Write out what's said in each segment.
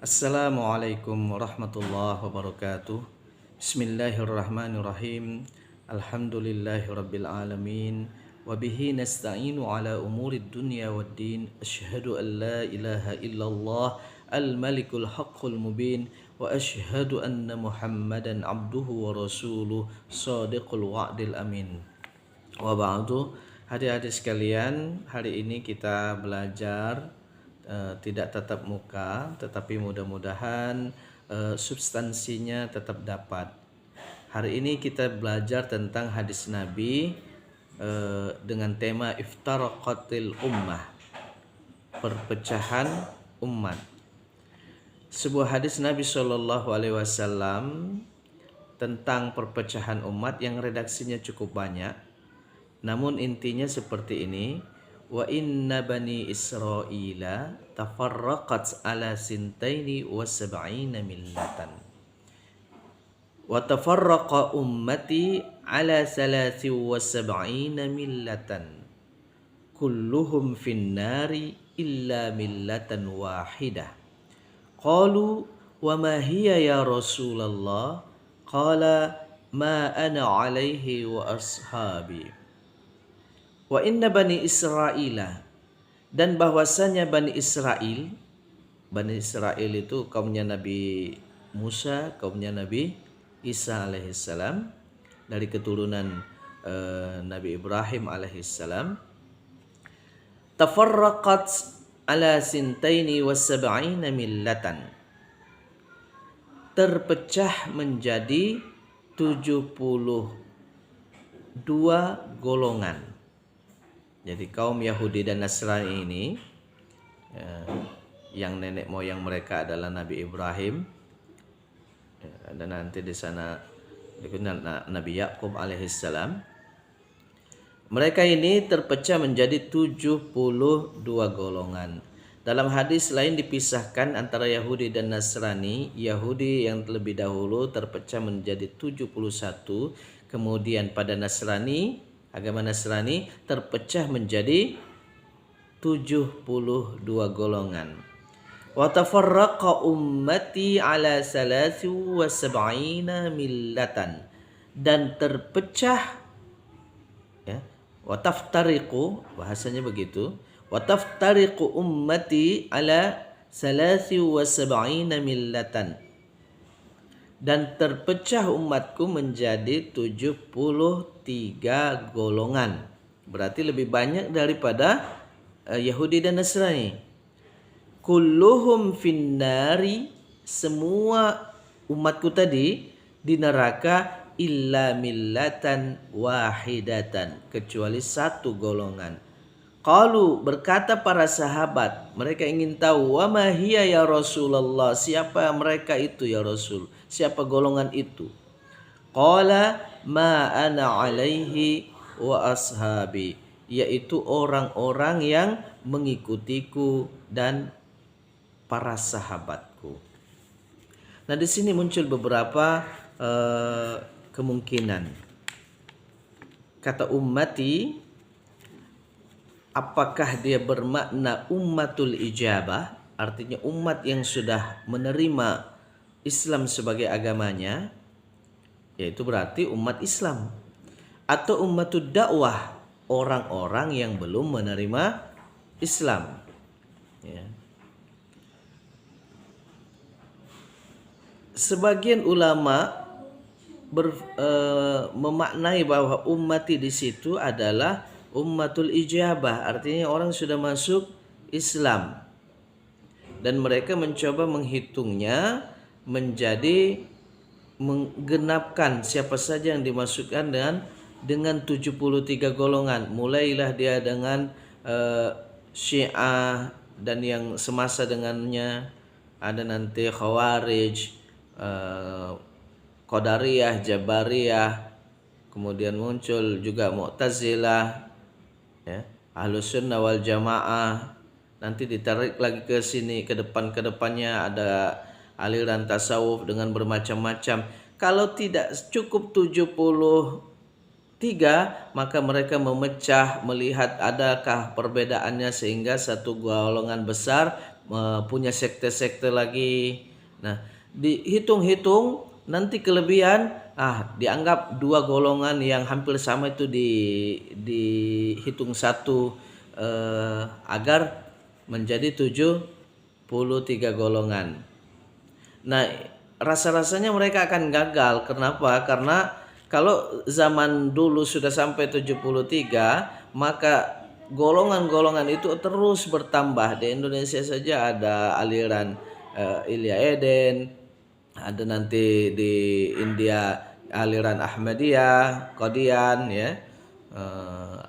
Assalamualaikum warahmatullahi wabarakatuh. Bismillahirrahmanirrahim. Alhamdulillahirabbil alamin. Wa bihi nasta'inu ala umurid dunya waddin. Asyhadu an la ilaha illallah al-malikul haqqul mubin wa asyhadu anna Muhammadan abduhu wa rasuluh shadiqul wa'dil amin. Wa ba'du. Adik-adik sekalian, hari ini kita belajar tidak tatap muka, tetapi mudah-mudahan substansinya tetap dapat. Hari ini kita belajar tentang hadis Nabi dengan tema iftaraqatil ummah, perpecahan umat. Sebuah hadis Nabi SAW tentang perpecahan umat yang redaksinya cukup banyak, namun intinya seperti ini. Wa inna bani Israila tafarraqat ala sintaini wa sab'ina millatan wa tafarraqa ummati ala salasi wa sab'ina millatan kulluhum finnari illa millatan wahidah. Qalu wa ma hiya ya Rasulullah? Qala ma ana alaihi wa ashabi. Wa inna bani Israila, dan bahwasanya Bani Israel itu kaumnya Nabi Musa, kaumnya Nabi Isa alaihissalam, dari keturunan Nabi Ibrahim alaihissalam. Tafarraqat ala sintaini wa sab'ina millatan, terpecah menjadi 72 golongan. Jadi kaum Yahudi dan Nasrani ini yang nenek moyang mereka adalah Nabi Ibrahim, dan nanti di sana Nabi Yakub alaihissalam. Mereka ini terpecah menjadi 72 golongan. Dalam hadis lain dipisahkan antara Yahudi dan Nasrani. Yahudi yang terlebih dahulu terpecah menjadi 71, kemudian pada Nasrani, agama Nasrani terpecah menjadi 72 golongan. Wa tafarraqa ummati ala salasi wa sab'ina millatan, dan terpecah, ya, wa taftariqu, bahasanya begitu, wa taftariqu ummati ala salasi wa sab'ina millatan, dan terpecah umatku menjadi 73 golongan. Berarti lebih banyak daripada Yahudi dan Nasrani. Kulluhum finnari, semua umatku tadi di neraka, illa millatan wahidatan, kecuali satu golongan. Qalu, berkata para sahabat, mereka ingin tahu, wa ma hiya ya Rasulullah, siapa mereka itu ya Rasul, siapa golongan itu? Qala ma ana alaihi wa ashabi, yaitu orang-orang yang mengikutiku dan para sahabatku. Nah, di sini muncul beberapa kemungkinan. Kata ummati, apakah dia bermakna ummatul ijabah, artinya umat yang sudah menerima Islam sebagai agamanya, yaitu berarti umat Islam, atau ummatud dakwah, orang-orang yang belum menerima Islam, ya. Sebagian ulama memaknai bahwa ummati di situ adalah ummatul ijabah, artinya orang sudah masuk Islam, dan mereka mencoba menghitungnya menjadi menggenapkan siapa saja yang dimasukkan dengan 73 golongan. Mulailah dia dengan Syiah, dan yang semasa dengannya ada nanti Khawarij, Qadariyah, Jabariyah, kemudian muncul juga Mu'tazilah, ya, Ahlus Sunnah wal Jamaah. Nanti ditarik lagi ke sini, ke depannya ada aliran tasawuf dengan bermacam-macam. Kalau tidak cukup 73, maka mereka memecah, melihat adakah perbedaannya sehingga satu golongan besar punya sekte-sekte lagi. Nah, dihitung-hitung nanti kelebihan dianggap dua golongan yang hampir sama itu dihitung satu, agar menjadi 73 golongan. Nah, rasa-rasanya mereka akan gagal. Kenapa? Karena kalau zaman dulu sudah sampai 73, maka golongan-golongan itu terus bertambah. Di Indonesia saja ada aliran Ilya Eden, ada nanti di India aliran Ahmadiyah, Qadian, ya.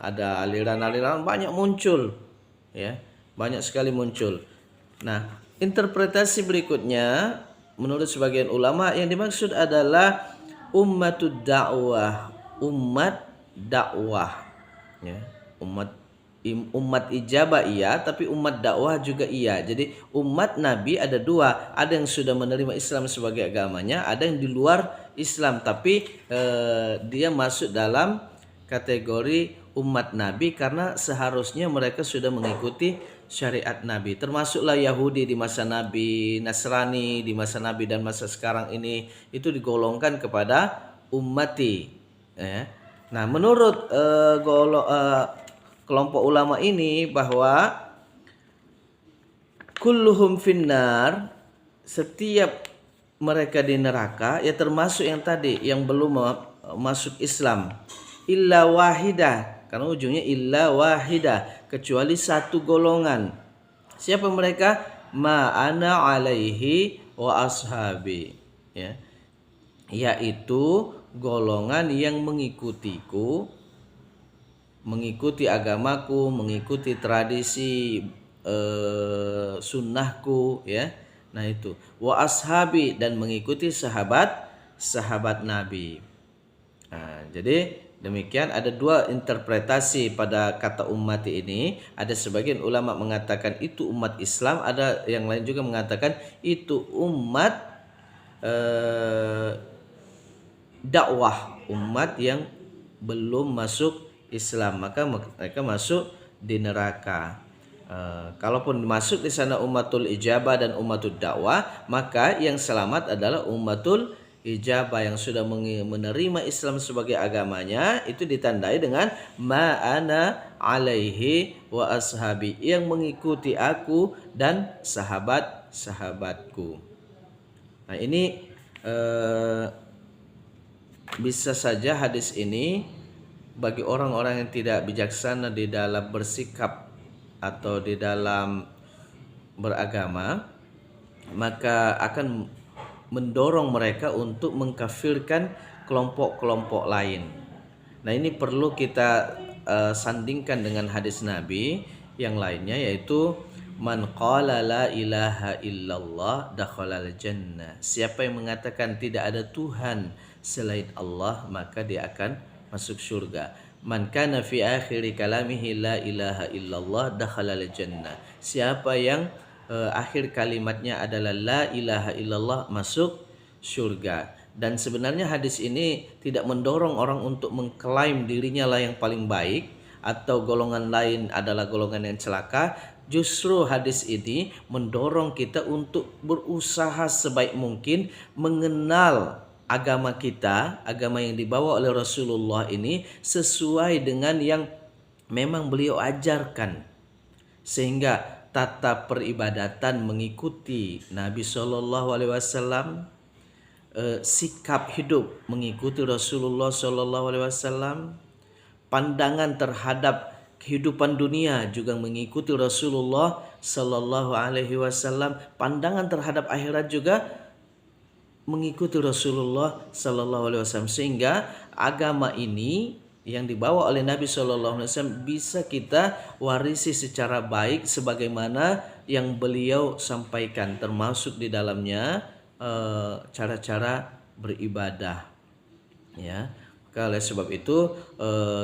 Ada aliran-aliran banyak muncul, ya. Banyak sekali muncul. Nah, interpretasi berikutnya menurut sebagian ulama yang dimaksud adalah ummatud dakwah, umat dakwah, ya. Umat ijabah iya, tapi umat dakwah juga iya. Jadi umat Nabi ada dua, ada yang sudah menerima Islam sebagai agamanya, ada yang di luar Islam tapi dia masuk dalam kategori umat Nabi karena seharusnya mereka sudah mengikuti syariat Nabi. Termasuklah Yahudi di masa Nabi, Nasrani di masa Nabi dan masa sekarang ini itu digolongkan kepada ummati, ya. Nah, menurut kelompok ulama ini bahwa kulluhum finnar, setiap mereka di neraka, ya termasuk yang tadi yang belum masuk Islam, illa wahidah, karena ujungnya illa wahidah, kecuali satu golongan. Siapa mereka? Ma ana alaihi wa ashabi, ya, yaitu golongan yang mengikutiku, mengikuti agamaku, mengikuti tradisi sunnahku, ya. Nah itu wa ashabi, dan mengikuti sahabat Nabi. Nah, jadi demikian, ada dua interpretasi pada kata ummati ini. Ada sebagian ulama mengatakan itu umat Islam, ada yang lain juga mengatakan itu umat dakwah, umat yang belum masuk Islam, maka mereka masuk di neraka. Kalaupun masuk di sana ummatul ijabah dan ummatul dakwah, maka yang selamat adalah ummatul ijabah yang sudah menerima Islam sebagai agamanya. Itu ditandai dengan ma ana alaihi wa ashabi, yang mengikuti aku dan sahabat-sahabatku. Nah, ini bisa saja hadis ini bagi orang-orang yang tidak bijaksana di dalam bersikap atau di dalam beragama, maka akan mendorong mereka untuk mengkafirkan kelompok-kelompok lain. Nah, ini perlu kita sandingkan dengan hadis Nabi yang lainnya, yaitu man qala la ilaha illallah dakhalal jannah. Siapa yang mengatakan tidak ada Tuhan selain Allah, maka dia akan masuk surga. Man kana fi akhiri kalamihi la ilaha illallah dakhalal jannah. Siapa yang akhir kalimatnya adalah la ilaha illallah, masuk surga. Dan sebenarnya hadis ini tidak mendorong orang untuk mengklaim dirinya lah yang paling baik atau golongan lain adalah golongan yang celaka. Justru hadis ini mendorong kita untuk berusaha sebaik mungkin mengenal agama kita, agama yang dibawa oleh Rasulullah ini sesuai dengan yang memang beliau ajarkan, sehingga tata peribadatan mengikuti Nabi Shallallahu Alaihi Wasallam, sikap hidup mengikuti Rasulullah Shallallahu Alaihi Wasallam, pandangan terhadap kehidupan dunia juga mengikuti Rasulullah Shallallahu Alaihi Wasallam, pandangan terhadap akhirat juga mengikuti Rasulullah Sallallahu Alaihi Wasallam, sehingga agama ini yang dibawa oleh Nabi Sallallahu Alaihi Wasallam bisa kita warisi secara baik sebagaimana yang beliau sampaikan, termasuk di dalamnya cara-cara beribadah, ya. Oleh sebab itu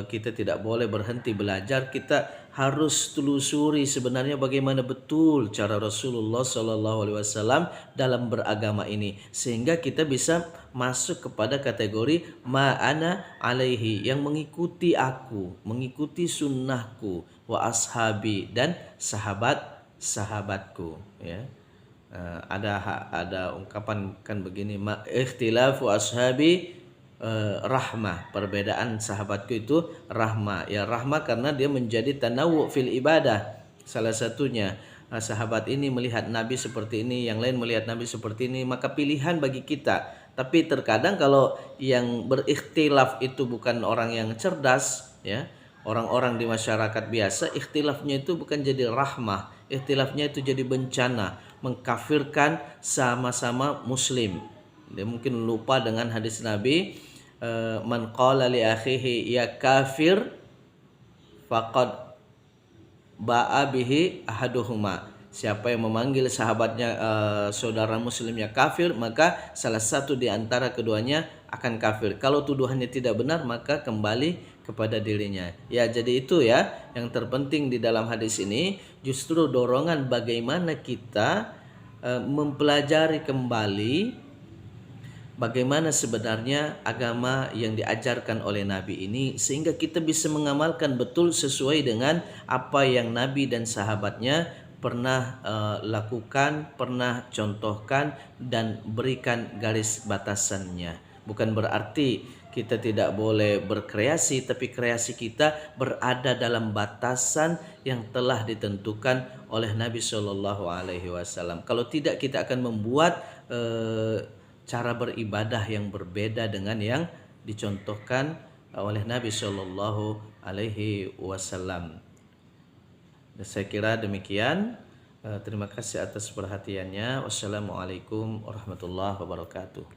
kita tidak boleh berhenti belajar, kita harus telusuri sebenarnya bagaimana betul cara Rasulullah Sallallahu Alaihi Wasallam dalam beragama ini, sehingga kita bisa masuk kepada kategori ma'ana alaihi, yang mengikuti aku, mengikuti sunnahku, wa ashabi, dan sahabatku, ya. Ada ungkapan kan begini, ikhtilafu ashabi rahmah, perbedaan sahabatku itu rahmah. Ya, rahmah karena dia menjadi tanawu fil ibadah. Salah satunya sahabat ini melihat Nabi seperti ini, yang lain melihat Nabi seperti ini, maka pilihan bagi kita. Tapi terkadang kalau yang berikhtilaf itu bukan orang yang cerdas, ya, orang-orang di masyarakat biasa, ikhtilafnya itu bukan jadi rahmah, ikhtilafnya itu jadi bencana, mengkafirkan sama-sama muslim. Dia mungkin lupa dengan hadis Nabi, man qala li akhihi ya kafir faqad ba'a bihi ahaduhuma. Siapa yang memanggil sahabatnya saudara muslimnya kafir, maka salah satu di antara keduanya akan kafir. Kalau tuduhannya tidak benar, maka kembali kepada dirinya. Ya, jadi itu ya yang terpenting di dalam hadis ini, justru dorongan bagaimana kita mempelajari kembali bagaimana sebenarnya agama yang diajarkan oleh Nabi ini, sehingga kita bisa mengamalkan betul sesuai dengan apa yang Nabi dan sahabatnya pernah lakukan, pernah contohkan dan berikan garis batasannya. Bukan berarti kita tidak boleh berkreasi, tapi kreasi kita berada dalam batasan yang telah ditentukan oleh Nabi Shallallahu Alaihi Wasallam. Kalau tidak, kita akan membuat cara beribadah yang berbeda dengan yang dicontohkan oleh Nabi Shallallahu Alaihi Wasallam. Saya kira demikian. Terima kasih atas perhatiannya. Wassalamualaikum warahmatullahi wabarakatuh.